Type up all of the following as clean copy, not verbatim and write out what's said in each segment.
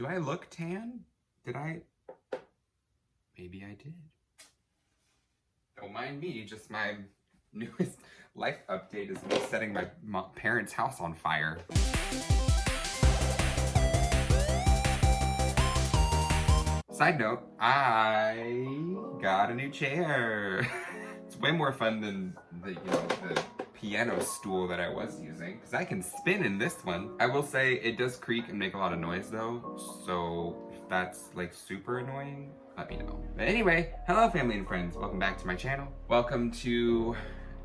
Do I look tan? Did I? Maybe I did. Don't mind me, just my newest life update is me setting my parents' house on fire. Side note, I got a new chair. It's way more fun than the piano stool that I was using, because I can spin in this one. I will say it does creak and make a lot of noise though, so if that's like super annoying, let me know. But anyway, hello family and friends, welcome back to my channel. Welcome to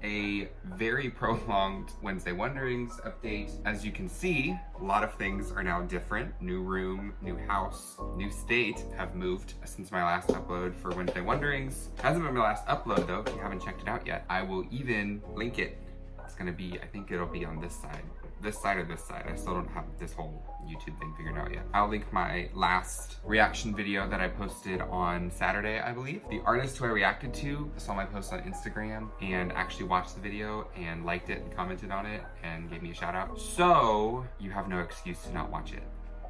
a very prolonged Wednesday Wonderings update. As you can see, a lot of things are now different. New room, new house, new state have moved since my last upload for Wednesday Wonderings. Hasn't been my last upload though, if you haven't checked it out yet. I will even link it. It's gonna be, I think it'll be on this side. This side or this side. I still don't have this whole YouTube thing figured out yet. I'll link my last reaction video that I posted on Saturday, I believe. The artist who I reacted to saw my post on Instagram and actually watched the video and liked it and commented on it and gave me a shout out. So you have no excuse to not watch it.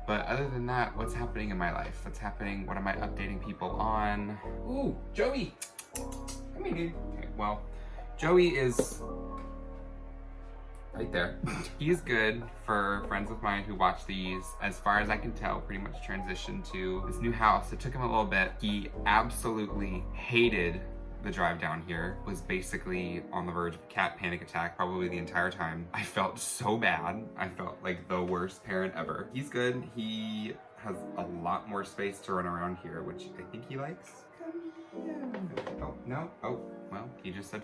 But other than that, what's happening in my life? What's happening? What am I updating people on? Ooh, Joey! Come here, dude. Okay, well, Joey is right there. He's good. For friends of mine who watch these, as far as I can tell, pretty much transitioned to this new house. It took him a little bit. He absolutely hated the drive down here, was basically on the verge of a cat panic attack probably the entire time. I felt so bad. I felt like the worst parent ever. He's good. He has a lot more space to run around here, which I think he likes. Come here. Oh, no. Oh, well, he just said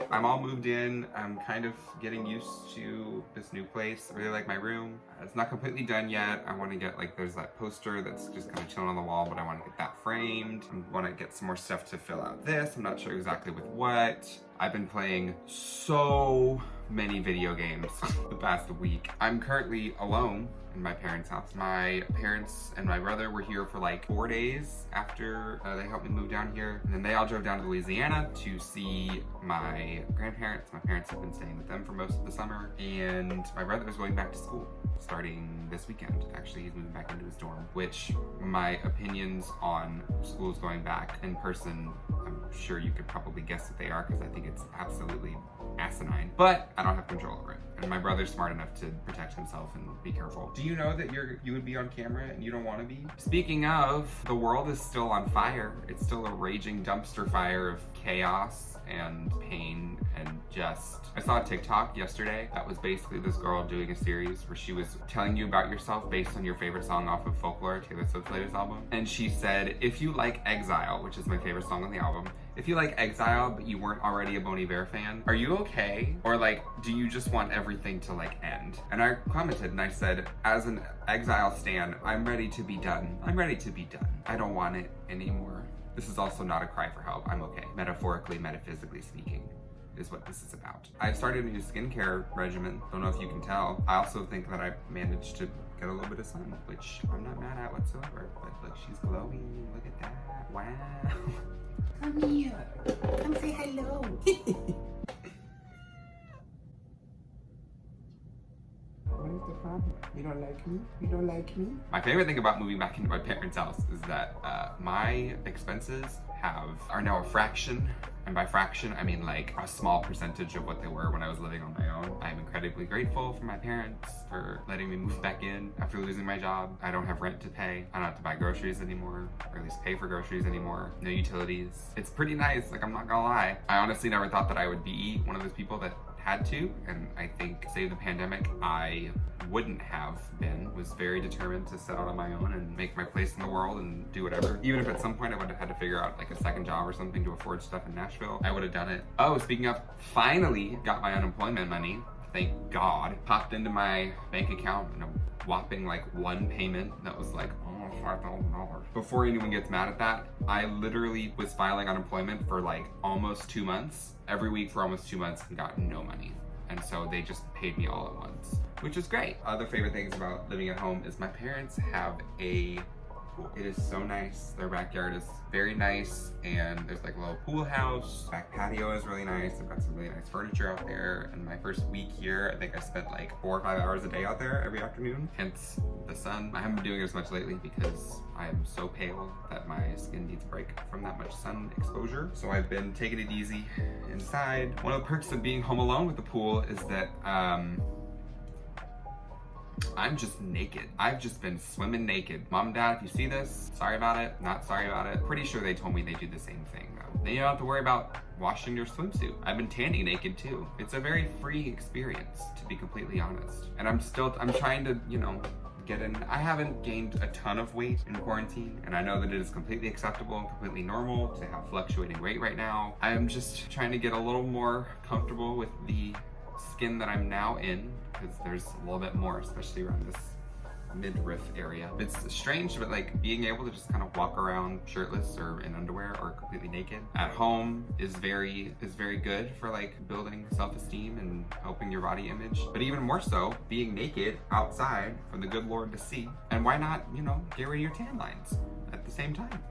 I'm all moved in. I'm kind of getting used to this new place. I really like my room. It's not completely done yet. I want to get, like, there's that poster that's just kind of chilling on the wall, but I want to get that framed. I want to get some more stuff to fill out this. I'm not sure exactly with what. I've been playing so many video games the past week. I'm currently alone in my parents' house. My parents and my brother were here for like 4 days after they helped me move down here. And then they all drove down to Louisiana to see my grandparents. My parents have been staying with them for most of the summer. And my brother is going back to school starting this weekend. Actually, he's moving back into his dorm, which my opinions on schools going back in person, I'm sure you could probably guess what they are, because I think it's absolutely asinine, but I don't have control over it. And my brother's smart enough to protect himself and be careful. Do you know that you would be on camera and you don't want to be? Speaking of, the world is still on fire. It's still a raging dumpster fire of chaos and pain and just... I saw a TikTok yesterday that was basically this girl doing a series where she was telling you about yourself based on your favorite song off of Folklore, Taylor Swift's latest album. And she said, if you like Exile, which is my favorite song on the album, if you like Exile but you weren't already a Bon Iver fan, are you okay? Or like, do you just want everything to like end? And I commented and I said, as an Exile stan, I'm ready to be done. I'm ready to be done. I don't want it anymore. This is also not a cry for help. I'm okay. Metaphorically, metaphysically speaking, is what this is about. I've started a new skincare regimen. Don't know if you can tell. I also think that I managed to get a little bit of sun, which I'm not mad at whatsoever. But look, she's glowing. Look at that. Wow. Come here. Come say hello. What is the problem? You don't like me? You don't like me? My favorite thing about moving back into my parents' house is that my expenses are now a fraction. And by fraction, I mean like a small percentage of what they were when I was living on my own. I'm incredibly grateful for my parents for letting me move back in after losing my job. I don't have rent to pay. I don't have to buy groceries anymore, or at least pay for groceries anymore. No utilities. It's pretty nice, like I'm not gonna lie. I honestly never thought that I would be one of those people that had to, and I think save the pandemic, I wouldn't have been. Was very determined to set out on my own and make my place in the world and do whatever. Even if at some point I would have had to figure out like a second job or something to afford stuff in Nashville, I would have done it. Oh, speaking of, finally got my unemployment money. Thank God. Popped into my bank account and a whopping like one payment that was like, $5,000. Before anyone gets mad at that, I literally was filing unemployment for like almost 2 months, every week for almost 2 months, and got no money. And so they just paid me all at once, which is great. Other favorite things about living at home is my parents have a cool. It is so nice. Their backyard is very nice, and there's like a little pool house. Back patio is really nice. They've got some really nice furniture out there. And my first week here, I think I spent like 4 or 5 hours a day out there every afternoon. Hence the sun. I haven't been doing it as much lately because I'm so pale that my skin needs a break from that much sun exposure. So I've been taking it easy inside. One of the perks of being home alone with the pool is that I'm just naked. I've just been swimming naked. Mom and Dad, if you see this, sorry about it, not sorry about it. Pretty sure they told me they do the same thing though. Then you don't have to worry about washing your swimsuit. I've been tanning naked too. It's a very free experience, to be completely honest. And I'm trying to, you know, get in. I haven't gained a ton of weight in quarantine, and I know that it is completely acceptable and completely normal to have fluctuating weight right now. I am just trying to get a little more comfortable with the skin that I'm now in, because there's a little bit more, especially around this midriff area. It's strange, but like being able to just kind of walk around shirtless or in underwear or completely naked at home is very good for like building self-esteem and helping your body image. But even more so, being naked outside for the good Lord to see. And why not, you know, get rid of your tan lines at the same time?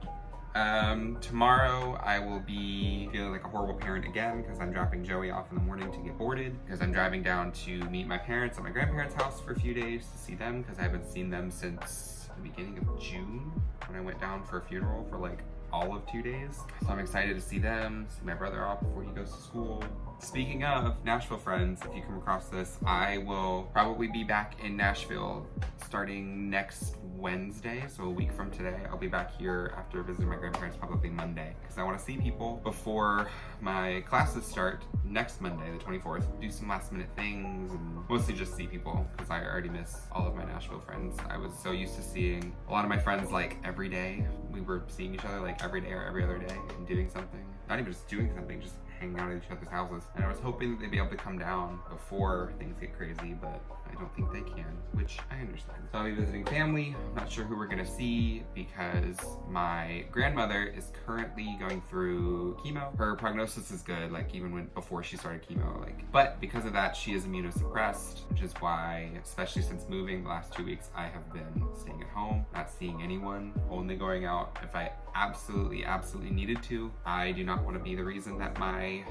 Tomorrow I will be feeling like a horrible parent again because I'm dropping Joey off in the morning to get boarded, because I'm driving down to meet my parents at my grandparents' house for a few days to see them, because I haven't seen them since the beginning of June when I went down for a funeral for like all of 2 days. So I'm excited to see them, see my brother off before he goes to school. Speaking of Nashville friends, if you come across this, I will probably be back in Nashville starting next Wednesday, so a week from today. I'll be back here after visiting my grandparents, probably Monday, because I want to see people before my classes start next Monday, the 24th. Do some last minute things and mostly just see people, because I already miss all of my Nashville friends. I was so used to seeing a lot of my friends like every day. We were seeing each other like every day or every other day and doing something. Not even just doing something, just hanging out at each other's houses. And I was hoping that they'd be able to come down before things get crazy, but I don't think they can, which I understand. So I'll be visiting family. I'm not sure who we're gonna see because my grandmother is currently going through chemo. Her prognosis is good, like even before she started chemo, but because of that, she is immunosuppressed, which is why, especially since moving the last 2 weeks, I have been staying at home, not seeing anyone, only going out if I absolutely needed to. I do not want to be the reason that my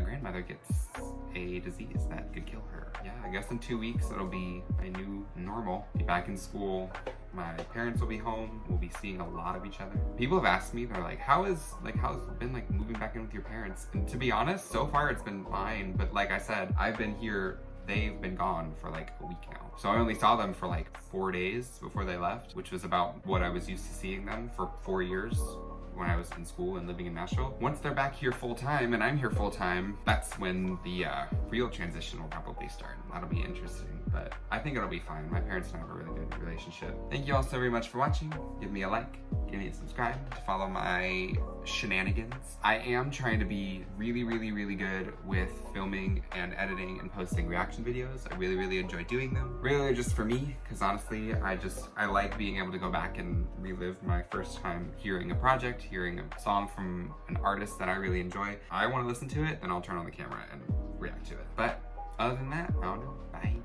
grandmother gets a disease that could kill her. Yeah, I guess in 2 weeks it'll be my new normal. Be back in school. My parents will be home. We'll be seeing a lot of each other. People have asked me, they're like, how's it been like moving back in with your parents? And to be honest, so far it's been fine. But like I said, I've been here. They've been gone for like a week now. So I only saw them for like 4 days before they left, which was about what I was used to seeing them for 4 years when I was in school and living in Nashville. Once they're back here full time and I'm here full time, that's when the real transition will probably start. That'll be interesting, but I think it'll be fine. My parents and I have a really good relationship. Thank you all so very much for watching. Give me a like, give me a subscribe to follow my shenanigans. I am trying to be really good with filming and editing and posting reaction videos. I really enjoy doing them. Really just for me, because honestly, I like being able to go back and relive my first time hearing a project, hearing a song from an artist that I really enjoy. I want to listen to it, then I'll turn on the camera and react to it. But other than that, I don't know. Bye.